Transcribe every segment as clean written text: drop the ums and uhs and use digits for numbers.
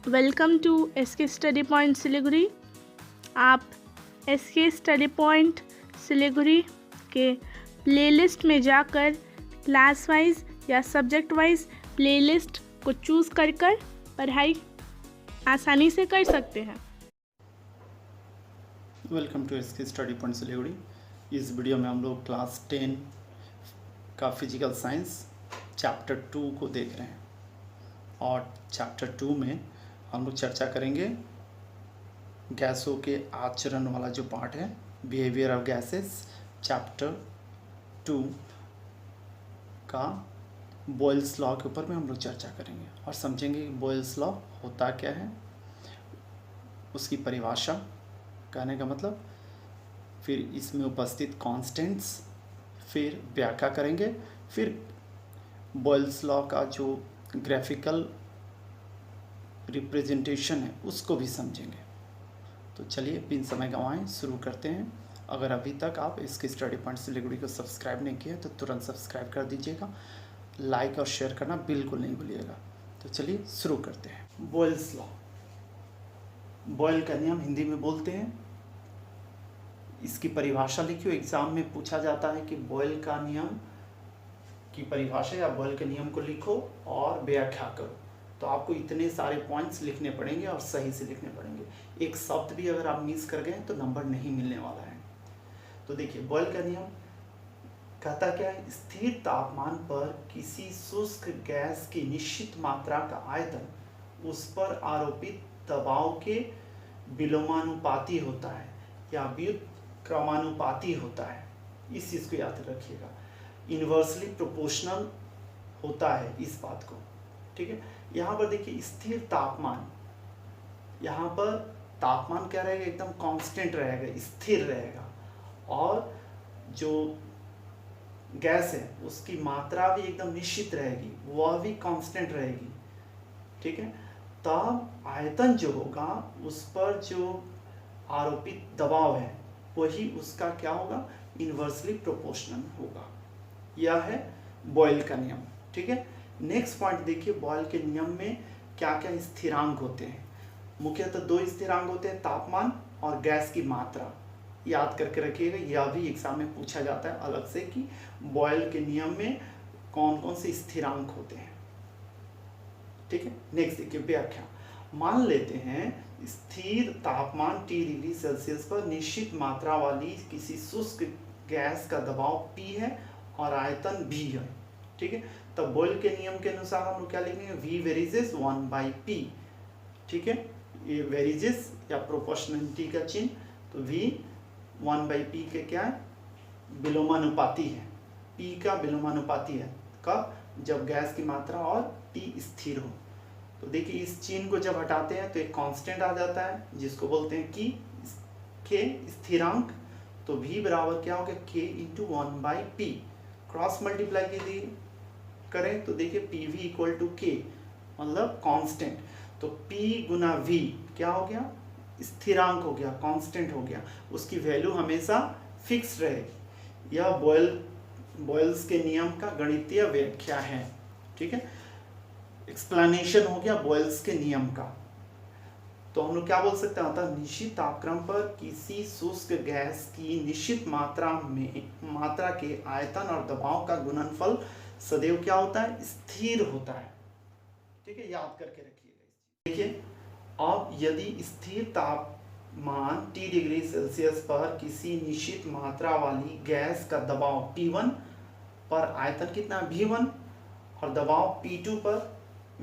Welcome to SK study point Siliguri. आप SK study point Siliguri के playlist में जाकर क्लास वाइज या सब्जेक्ट वाइज प्लेलिस्ट को चूज़ कर पढ़ाई आसानी से कर सकते हैं। Welcome to SK study point Siliguri. इस वीडियो में हम लोग क्लास 10 का फिजिकल साइंस चैप्टर 2 को देख रहे हैं और चैप्टर 2 में हम लोग चर्चा करेंगे गैसों के आचरण वाला जो पार्ट है, बिहेवियर ऑफ गैसेस। चैप्टर 2 का बॉयल्स लॉ के ऊपर में हम लोग चर्चा करेंगे और समझेंगे कि बॉयल्स लॉ होता क्या है, उसकी परिभाषा, कहने का मतलब, फिर इसमें उपस्थित कॉन्स्टेंट्स, फिर व्याख्या करेंगे, फिर बॉयल्स लॉ का जो ग्राफिकल रिप्रेजेंटेशन है उसको भी समझेंगे। तो चलिए बिन समय गंवाएं शुरू करते हैं। अगर अभी तक आप इसके स्टडी पॉइंट सिलीगुड़ी को सब्सक्राइब नहीं किए तो तुरंत सब्सक्राइब कर दीजिएगा, लाइक और शेयर करना बिल्कुल नहीं भूलिएगा। तो चलिए शुरू करते हैं। बॉयल्स लॉ, बॉयल का नियम हिंदी में बोलते हैं। इसकी परिभाषा लिखियो, एग्जाम में पूछा जाता है कि बॉयल का नियम की परिभाषा या बॉयल के नियम को लिखो और व्याख्या करो। तो आपको इतने सारे पॉइंट्स लिखने पड़ेंगे और सही से लिखने पड़ेंगे। एक शब्द भी अगर आप मिस कर गए तो नंबर नहीं मिलने वाला है। तो देखिए, बॉयल का नियम कहता क्या है, स्थिर तापमान पर किसी शुष्क गैस की निश्चित मात्रा का आयतन उस पर आरोपित दबाव के विलोमानुपाती होता है या व्युत्क्रमानुपाती होता है। इस चीज़ को याद रखिएगा, इन्वर्सली प्रोपोर्शनल होता है इस बात को, ठीक है। यहाँ पर देखिए स्थिर तापमान, यहाँ पर तापमान क्या रहेगा, एकदम कांस्टेंट रहेगा, स्थिर रहेगा, और जो गैस है उसकी मात्रा भी एकदम निश्चित रहेगी, वह भी कांस्टेंट रहेगी, ठीक है। तब आयतन जो होगा उस पर जो आरोपित दबाव है वही उसका क्या होगा, इन्वर्सली प्रोपोर्शनल होगा। यह है बॉयल का नियम, ठीक है। नेक्स्ट पॉइंट देखिए, बॉयल के नियम में क्या क्या स्थिरांक होते हैं। मुख्यतः दो स्थिरांक होते हैं, तापमान और गैस की मात्रा। याद करके रखिएगा, यह भी एग्जाम में पूछा जाता है अलग से कि बॉयल के नियम में कौन कौन से स्थिरांक होते हैं, ठीक है। नेक्स्ट देखिए व्याख्या। मान लेते हैं स्थिर तापमान T डिग्री सेल्सियस पर निश्चित मात्रा वाली किसी शुष्क गैस का दबाव P है और आयतन V है, ठीक है। तब बॉयल के नियम के अनुसार हम लोग क्या लिखेंगे, V वेरिजेस 1/P, ठीक है। ये वेरिजेस या प्रोपोर्शनलिटी का चिन्ह, तो V 1/P के क्या है, विलोमानुपाती है, P का विलोमानुपाती है। कब, जब गैस की मात्रा और T स्थिर हो। तो देखिए इस चिन्ह को जब हटाते हैं तो एक कांस्टेंट आ जाता है जिसको बोलते हैं कि K स्थिरांक। तो V बराबर क्या हो गया, K × 1/P। क्रॉस मल्टीप्लाई कीजिए करें तो देखिए PV = K, मतलब कांस्टेंट। तो P × V क्या हो गया, स्थिरांक हो गया, कांस्टेंट हो गया, उसकी वैल्यू हमेशा फिक्स रहेगी। यह बॉयल्स के नियम का गणितीय व्याख्या है, ठीक है। एक्सप्लेनेशन हो गया बॉयल्स के नियम का। तो हम लोग क्या बोल सकते हैं, मतलब निश्चित तापक्रम पर किसी शुष्क गैस की निश्चित मात्रा के आयतन और दबाव का गुणनफल सदैव क्या होता है, स्थिर होता है, ठीक है। याद करके रखिएगा। देखिए अब यदि स्थिर तापमान T डिग्री सेल्सियस पर किसी निश्चित मात्रा वाली गैस का दबाव P1 पर आयतन कितना V1 और दबाव P2 पर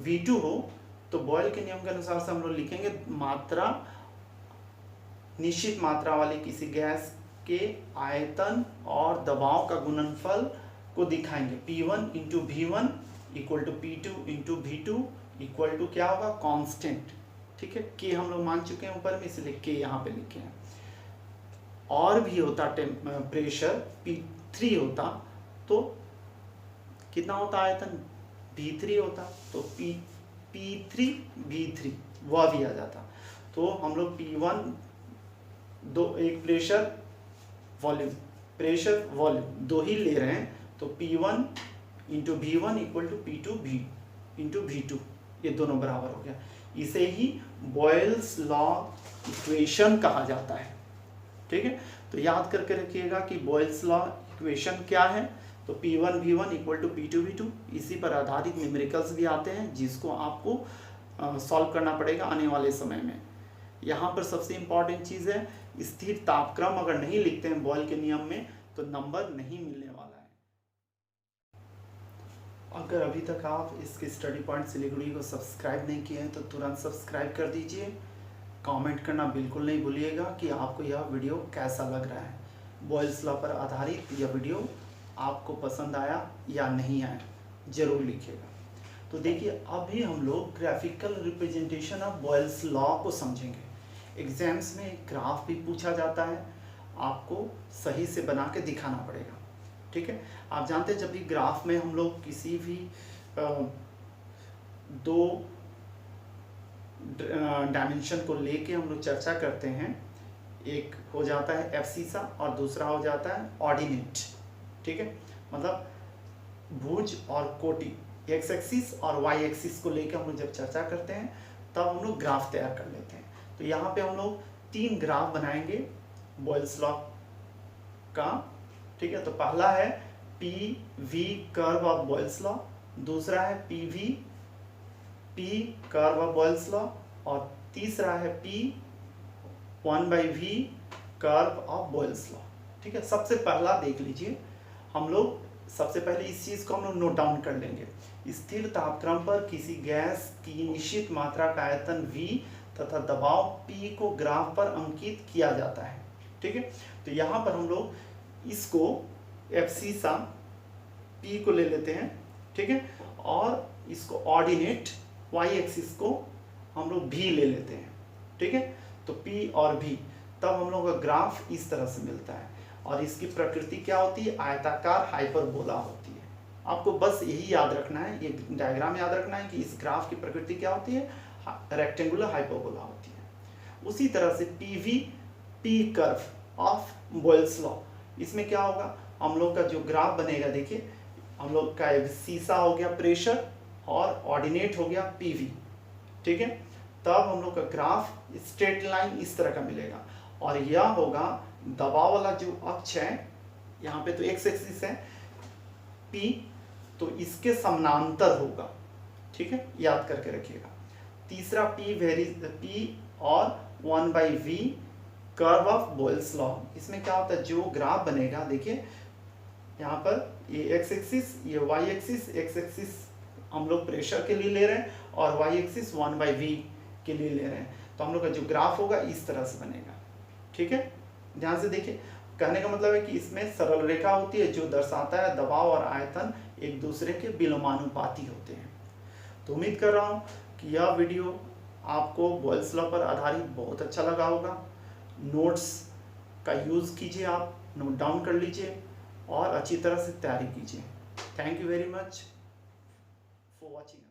V2 हो, तो बॉयल के नियम के अनुसार से हम लोग लिखेंगे मात्रा, निश्चित मात्रा वाली किसी गैस के आयतन और दबाव का गुणनफल को दिखाएंगे। P1 × V1 = P2 × V2 = क्या होगा, कांस्टेंट, ठीक है। K हम लोग मान चुके हैं ऊपर में, इसलिए K यहाँ पे लिखे हैं। और भी होता प्रेशर P3 होता तो कितना होता आयतन, V3 होता, तो P3 V3 वह भी आ जाता। तो हम लोग P1 एक प्रेशर वॉल्यूम दो ही ले रहे हैं, तो P1 × V1 = P2 × V2, ये दोनों बराबर हो गया। इसे ही बॉयल्स लॉ इक्वेशन कहा जाता है। ठीक है, तो याद करके रखिएगा कि बॉयल्स लॉ इक्वेशन क्या है। तो P1 V1 equal to P2 V2, इसी पर आधारित न्यूमेरिकल्स भी आते हैं जिसको आपको सॉल्व करना पड़ेगा आने वाले समय में। यहाँ पर सबसे इम्पॉर्टेंट चीज़ है, स्थिर तापक्रम अगर नहीं लिखते हैं बॉयल के नियम में तो नंबर नहीं मिलने वाला है। अगर अभी तक आप इसके स्टडी पॉइंट सिलीगुड़ी को सब्सक्राइब नहीं किए हैं तो तुरंत सब्सक्राइब कर दीजिए। कमेंट करना बिल्कुल नहीं भूलिएगा कि आपको यह वीडियो कैसा लग रहा है। बॉयल्स लॉ पर आधारित यह वीडियो आपको पसंद आया या नहीं आया, ज़रूर लिखिएगा। तो देखिए, अभी हम लोग graphical representation of Boyle's law को समझेंगे। एग्जाम्स में ग्राफ भी पूछा जाता है, आपको सही से बना के दिखाना पड़ेगा। ठीक है, आप जानते हैं जब भी ग्राफ में हम लोग किसी भी दो डायमेंशन को लेके हम लोग चर्चा करते हैं, एक हो जाता है एब्सिसा और दूसरा हो जाता है ऑर्डिनेट। ठीक है, मतलब भुज और कोटि, एक्स एक्सिस और वाई एक्सिस को लेके हम लोग जब चर्चा करते हैं तब हम लोग ग्राफ तैयार कर लेते हैं। तो यहाँ पे हम लोग 3 ग्राफ बनाएंगे बॉयल्स लॉ का। ठीक है, तो पहला है PV curve of Boyle's law, दूसरा है PV P curve of Boyle's law और तीसरा है P1/V curve of Boyle's law. ठीक है, सबसे पहला देख लीजिए, हम लोग सबसे पहले इस चीज़ को हम लोग नोट डाउन कर लेंगे। स्थिर तापक्रम पर किसी गैस की निश्चित मात्रा का आयतन V तथा दबाव P को ग्राफ पर अंकित किया जाता है। ठीक है, तो यहाँ पर हम लोग इसको एब्सिसा P को ले लेते हैं। ठीक है, और इसको ऑर्डिनेट y एक्सिस को हम लोग V ले लेते हैं। ठीक है, तो P और V, तब हम लोग का ग्राफ इस तरह से मिलता है। और इसकी प्रकृति क्या होती है? आयताकार हाइपरबोला होती है। आपको बस यही याद रखना है, ये डायग्राम याद रखना है कि इस ग्राफ की प्रकृति क्या होती है? रेक्टेंगुलर हाइपरबोला होती है। उसी तरह से PV P curve of Boyle's law, इसमें क्या होगा? हम लोग का जो ग्राफ बनेगा, देखिए हम लोग का सीसा हो गया प्रेशर और ऑर्डिनेट हो गया PV। ठीक है, तब हम लोग का ग्राफ स्ट्रेट लाइन इस तरह का मिलेगा। और यह होगा दबाव वाला जो अक्ष है, यहाँ पे तो एक्स एक्सिस है P, तो इसके समानांतर होगा। ठीक है, याद करके रखिएगा। तीसरा P और 1/V curve of Boyle's law, इसमें क्या होता है? जो ग्राफ बनेगा, देखिए यहाँ पर ये एक्स एक्सिस, ये वाई एक्सिस, एक्स एक्सिस हम लोग प्रेशर के लिए ले रहे हैं और वाई एक्सिस 1/V के लिए ले रहे हैं। तो हम लोग का जो ग्राफ होगा इस तरह से बनेगा। ठीक है, ध्यान से देखिए, कहने का मतलब है कि इसमें सरल रेखा होती है जो दर्शाता है दबाव और आयतन एक दूसरे के विलोमानुपाती होते हैं। तो उम्मीद कर रहा हूँ कि यह वीडियो आपको बॉयल्स लॉ पर आधारित बहुत अच्छा लगा होगा। नोट्स का यूज़ कीजिए, आप नोट डाउन कर लीजिए और अच्छी तरह से तैयारी कीजिए। Thank you very much for watching.